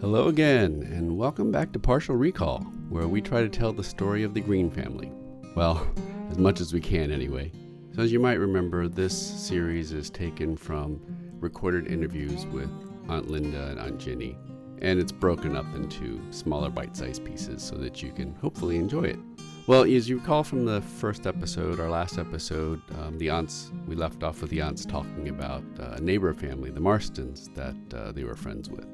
Hello again, and welcome back to Partial Recall, where we try to tell the story of the Green family. Well, as much as we can anyway. So as you might remember, this series is taken from recorded interviews with Aunt Linda and Aunt Ginni, and it's broken up into smaller bite-sized pieces so that you can hopefully enjoy it. Well, as you recall from the first episode, our last episode, we left off with the aunts talking about a neighbor family, the Marstons, that they were friends with.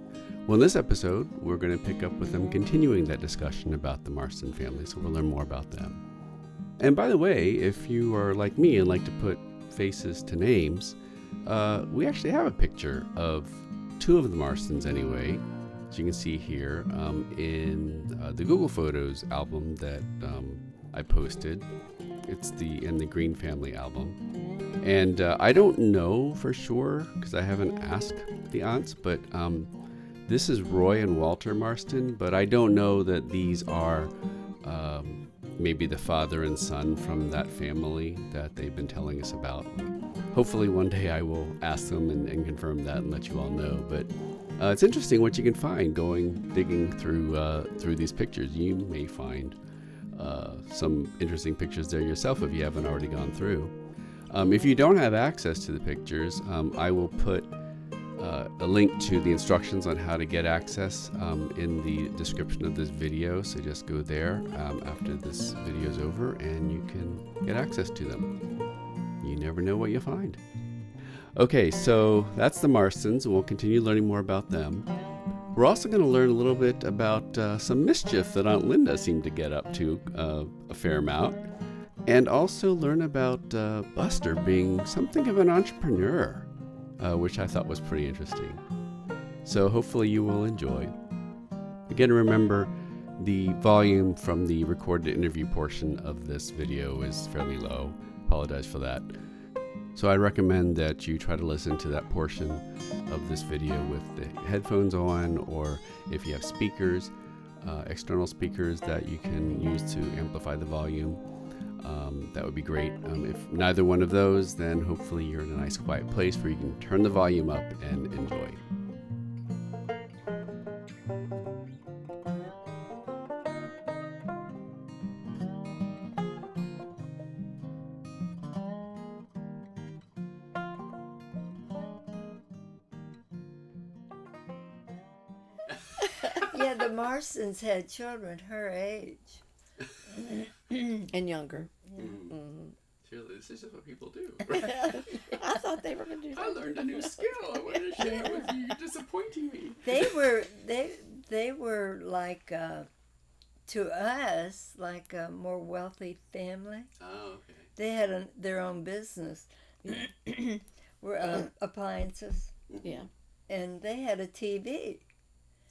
Well, in this episode, we're going to pick up with them continuing that discussion about the Marston family, so we'll learn more about them. And by the way, if you are like me and like to put faces to names, we actually have a picture of two of the Marstons anyway, as you can see here, in the Google Photos album that I posted. It's in the Green Family album. And I don't know for sure, because I haven't asked the aunts, but this is Roy and Walter Marston, but I don't know that these are maybe the father and son from that family that they've been telling us about. Hopefully one day I will ask them and confirm that and let you all know. But it's interesting what you can find digging through these pictures. You may find some interesting pictures there yourself if you haven't already gone through. If you don't have access to the pictures, I will put a link to the instructions on how to get access in the description of this video. So just go there after this video is over and you can get access to them. You never know what you'll find. Okay, so that's the Marstons, and we'll continue learning more about them. We're also going to learn a little bit about some mischief that Aunt Linda seemed to get up to a fair amount, and also learn about Buster being something of an entrepreneur. Which I thought was pretty interesting. So hopefully you will enjoy. Again, remember, the volume from the recorded interview portion of this video is fairly low. Apologize for that. So I recommend that you try to listen to that portion of this video with the headphones on, or if you have speakers, external speakers that you can use to amplify the volume. That would be great. If neither one of those, then hopefully you're in a nice quiet place where you can turn the volume up and enjoy. Yeah, the Marstons had children her age. And younger. Mm-hmm. This is just what people do. I thought they were going to do that. I learned a new skill. I wanted to share it with you. You're disappointing me. They were like to us like a more wealthy family. Oh, okay. They had their own business. Were appliances. Yeah. And they had a TV.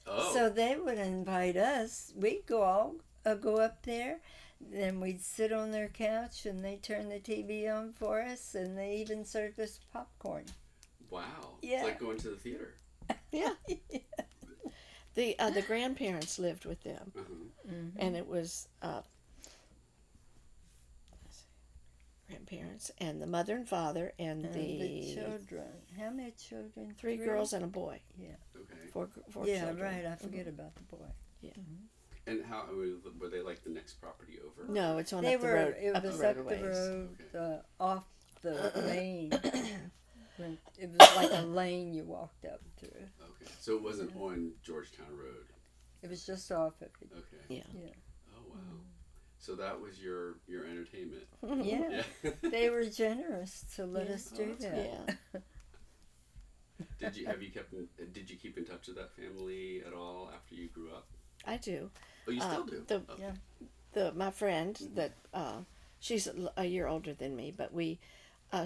Oh. So they would invite us. We'd go up there. Then we'd sit on their couch and they turned the TV on for us, and they even served us popcorn. Wow. Yeah. It's like going to the theater. Yeah. The grandparents lived with them. Mm-hmm. And it was grandparents and the mother and father and the children. How many children? Three girls and a boy. Yeah. Okay. Four yeah, children. right. I forget about the boy. Yeah. Mm-hmm. And how were they like the next property over? No, it's on They up the were. road. It up was the up the roadways. road, off the lane. It was like a lane you walked up through. Okay, so it wasn't on Georgetown Road. It was just off of it. Okay. Yeah. Yeah. Oh wow. So that was your entertainment. Yeah. They were generous to let us do that. Yeah. Did you keep in touch with that family at all after you grew up? I do. Oh, you still do? My friend that she's a year older than me, but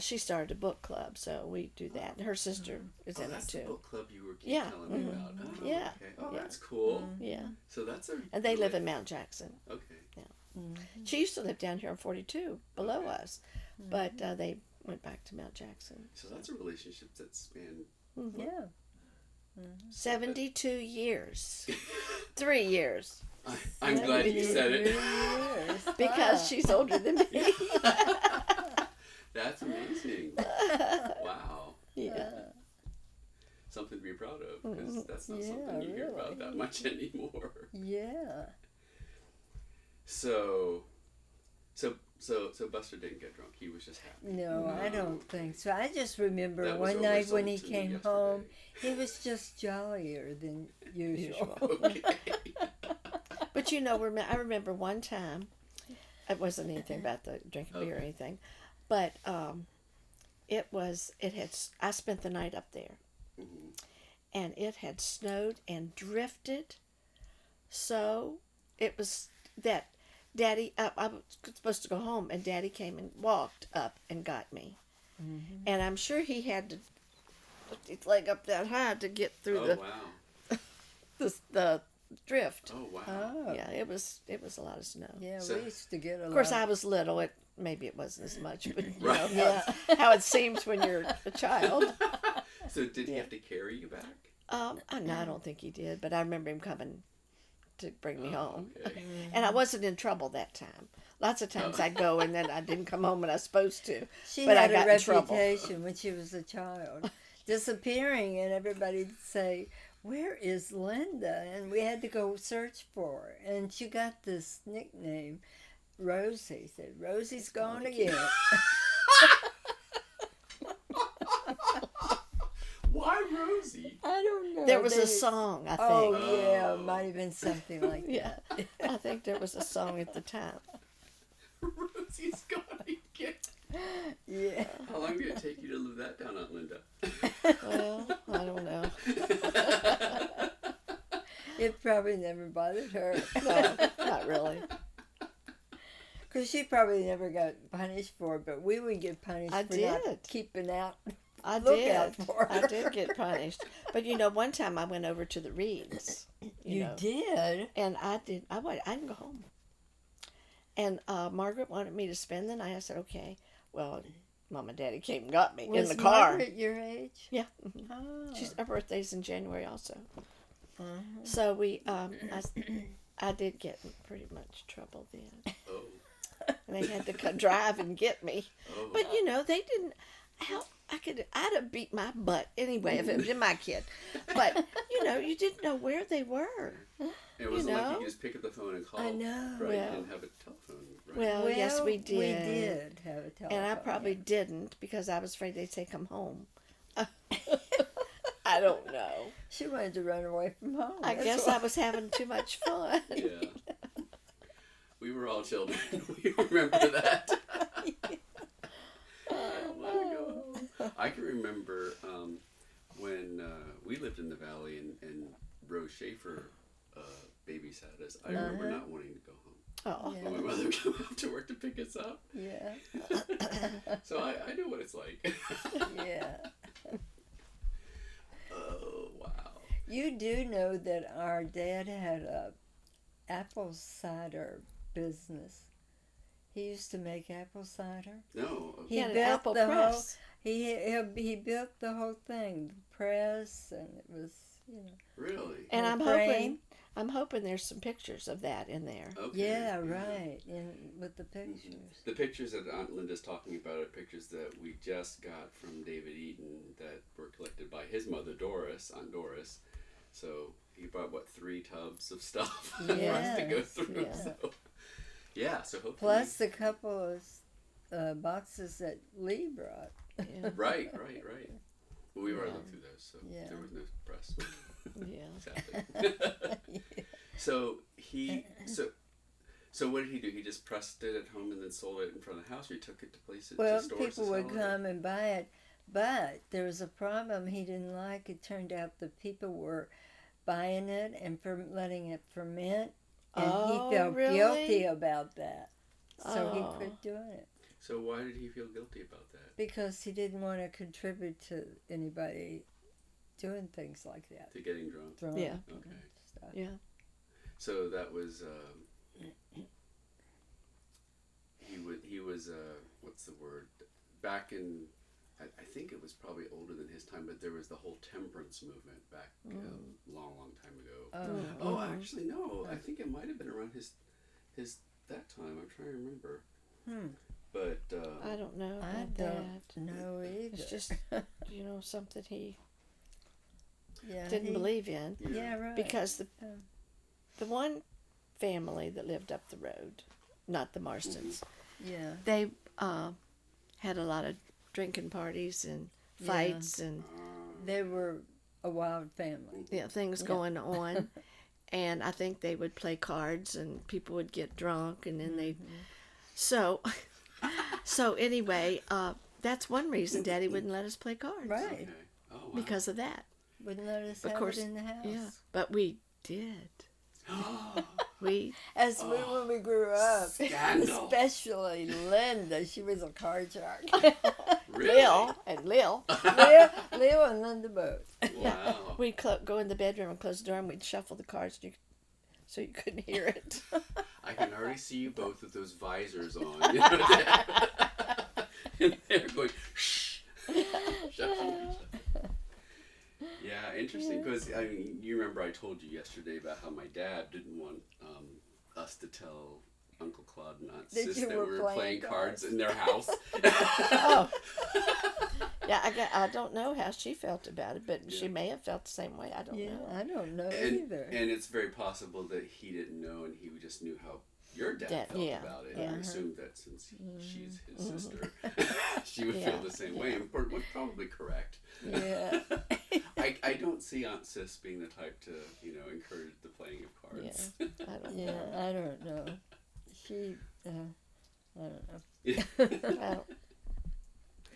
she started a book club, so we do that. And her sister is in it too. The book club you were telling me about. Oh, yeah. Okay. Oh, that's cool. Yeah. So that's and they live in Mount Jackson. Okay. Yeah. Mm-hmm. She used to live down here on 42 below us, but they went back to Mount Jackson. So that's a relationship that spanned. Mm-hmm. Yeah. 72 years. 3 years. I'm glad you said it. Because she's older than me. That's amazing. Wow. Yeah. something to be proud of, because that's not Yeah, something you hear about really. that much anymore. Yeah. So Buster didn't get drunk. He was just happy. No, I don't think so. I just remember That was one night when oversold he to me came yesterday. home, he was just jollier than usual. Okay. But I remember one time, it wasn't anything about the drinking beer or anything, but I spent the night up there, and it had snowed and drifted, so it was that Daddy, I was supposed to go home, and Daddy came and walked up and got me, and I'm sure he had to put his leg up that high to get through wow. the drift. Oh wow. Oh. Yeah, it was a lot of snow. Yeah, So- we used to get a lot. Of course, I was little. Maybe it wasn't as much, but Right. how it seems when you're a child. So did he have to carry you back? No, I don't think he did, but I remember him coming to bring me home. Okay. And I wasn't in trouble that time. Lots of times I'd go and then I didn't come home when I was supposed to. She but had I got a in trouble. reputation when she was a child, disappearing, and everybody'd say, "Where is Linda?" And we had to go search for her. And she got this nickname, Rosie. Said, "Rosie's gone again." Why Rosie? I don't know. There was They- a song, I think. Oh yeah, it might have been something like Yeah, that. I think there was a song at the time. Rosie's gone again. Yeah. How long did it take you to live that down, Aunt Linda? Well, I don't know. It probably never bothered her. No, not really. Because she probably never got punished for it, but we would get punished I for not did. keeping out. I Look did. out for her. I did get punished. But one time I went over to the Reeds. You know, did? And I didn't go home. And Margaret wanted me to spend the night. I said, okay. Well, Mom and Daddy came and got me Was in the car. Margaret your age? Yeah. Oh. Her birthday's in January also. Uh-huh. So I did get in pretty much trouble then. Oh. And they had to drive and get me. Oh. But they didn't. I'd have beat my butt anyway if it had been my kid. But you didn't know where they were. It wasn't like you know? could just pick up the phone and call. I know. Right? Well- you didn't have a telephone. Right? Well, yes, we did. We did have a telephone. And I probably didn't because I was afraid they'd say come home. I don't know. She wanted to run away from home. I that's guess why. I was having too much fun. Yeah. We were all children. We remember that. I can remember when we lived in the valley and Rose Schaefer babysat us. I remember not wanting to go home. Oh, Yeah. When my mother would come after work to pick us up. Yeah. So I know what it's like. Yeah. Oh, wow. You do know that our dad had a apple cider business. He used to make apple cider. No. He he had an built apple the press. He built the whole thing, the press, and it was Really? And the I'm frame. hoping there's some pictures of that in there. Okay. Yeah, right. With the pictures. The pictures that Aunt Linda's talking about are pictures that we just got from David Eaton that were collected by his mother, Doris, Aunt Doris. So he brought, 3 tubs of stuff for us to go Yes, through. yeah. So, yeah, so hopefully... Plus a couple of boxes that Lee brought. Yeah. Right. Well, we already Yeah. looked through those, so Yeah. there was no press. Yeah. Sadly. So So what did he do? He just pressed it at home and then sold it in front of the house, or he took it to places Well, to stores people to would sell it? come and buy it, but there was a problem he didn't like. It turned out the people were buying it and letting it ferment, and Oh, he felt really? guilty about that. So Oh. he quit doing it So why did he feel guilty about that? because he didn't want to contribute to anybody doing things like that. To getting drunk? Drunk Yeah. and Okay. stuff. Yeah. So that was he was what's the word? Back in I think it was probably older than his time, but there was the whole temperance movement back a long time ago. Oh, actually no, I think it might have been around his that time. I'm trying to remember. But I don't know I about don't that. know either. It's just something he didn't believe in. Yeah, right. Because the one family that lived up the road, not the Marstons, yeah, they had a lot of drinking parties and fights and they were a wild family. things going on. And I think they would play cards and people would get drunk and then they... So anyway, that's one reason Daddy wouldn't let us play cards. Right. Okay. Oh, wow. Because of that. Wouldn't let us Of have course, it in the house. Yeah, but we did. When we grew up. Scandal. Especially Linda. She was a card shark. Really? Lil Leo and Linda both. Wow. we'd go in the bedroom and close the door and we'd shuffle the cards so you couldn't hear it. I can already see you both with those visors on. And they're going, shh. Yeah, interesting, because I mean, you remember I told you yesterday about how my dad didn't want us to tell Uncle Claude and Aunt Sis that we were playing cards in their house. Oh. Yeah, I don't know how she felt about it, but she may have felt the same way. I don't know. I don't know either. And it's very possible that he didn't know, and he just knew how your dad felt about it, and assumed that since she's his sister, she would feel the same way, and was probably correct. Yeah. I don't see Aunt Sis being the type to, encourage the playing of cards. Yeah, I don't know. I don't know. She, I don't know.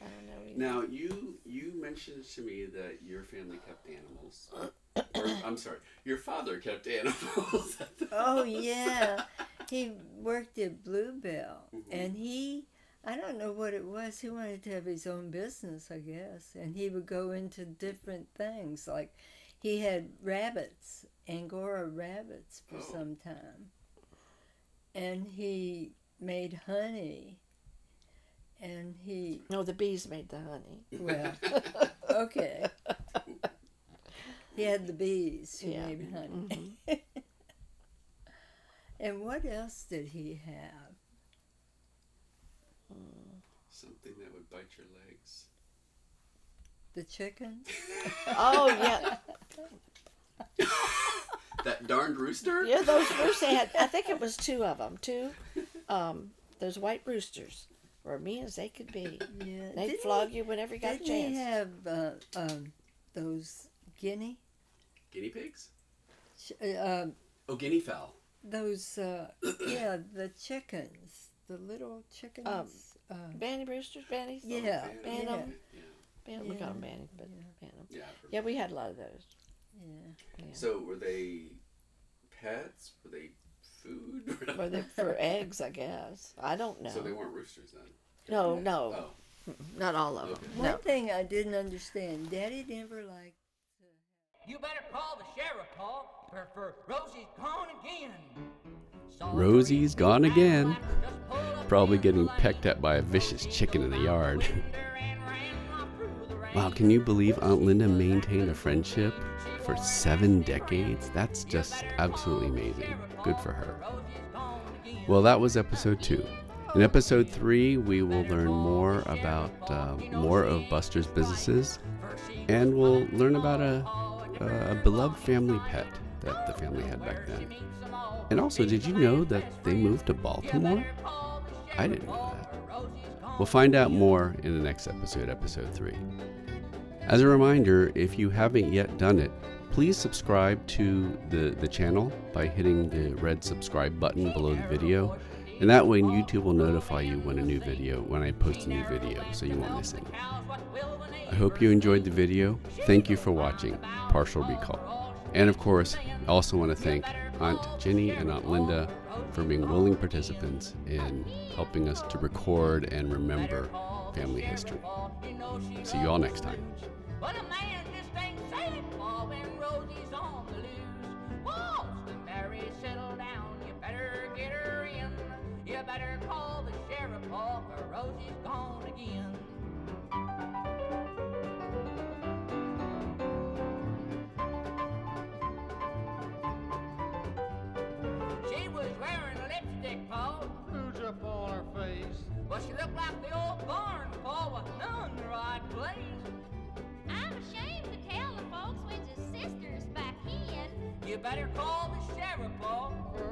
I don't know either. Now, you mentioned to me that your family kept animals. I'm sorry, your father kept animals. Oh, yeah. He worked at Bluebell, and I don't know what it was. He wanted to have his own business, I guess. And he would go into different things. Like he had rabbits, Angora rabbits for some time. And he made honey. And No, the bees made the honey. well, okay. He had the bees who made honey. And what else did he have? Something that would bite your legs. The chickens? Oh, yeah. That darned rooster? Yeah, those roosters, they had, I think it was two of them. Those white roosters were mean as they could be. Yeah. They'd flog you whenever you got a chance. Didn't he have those guinea? Guinea pigs? Guinea fowl. Those, the chickens. The little chickens. Banty roosters, banties? Yeah. Bantam. Yeah. We call them banty, but bantam. Yeah. Yeah, we had a lot of those. Yeah. So were they pets? Were they food? Were they for eggs, I guess. I don't know. So they weren't roosters then? No. Oh. Not all of them. Okay. One thing I didn't understand, Daddy never liked. You better call the sheriff, Paul, for Rosie's gone again. Rosie's gone again. Probably getting pecked at by a vicious chicken in the yard. Wow, can you believe Aunt Linda maintained a friendship for 7 decades? That's just absolutely amazing. Good for her. Well, that was episode 2. In episode 3, we will learn more about more of Buster's businesses, and we'll learn about a beloved family pet that the family had back then. And also, did you know that they moved to Baltimore? I didn't know that. We'll find out more in the next episode, episode 3. As a reminder, if you haven't yet done it, please subscribe to the channel by hitting the red subscribe button below the video. And that way YouTube will notify you when I post a new video, so you won't miss any. I hope you enjoyed the video. Thank you for watching Partial Recall. And of course, I also want to thank Aunt Ginni and Aunt Linda for being willing participants in helping us to record and remember family history. See you all next time. But a man just ain't safe when Rosie's on the loose. Wants to marry, settle down, you better get her in. You better call the sheriff, Paul, for Rosie's gone again. She was wearing lipstick, Paul. Who's up on her face? Well, she looked like the old barn, Paul, with none the right place. I'm ashamed to tell the folks when his sister's back in. You better call the sheriff, Paul, for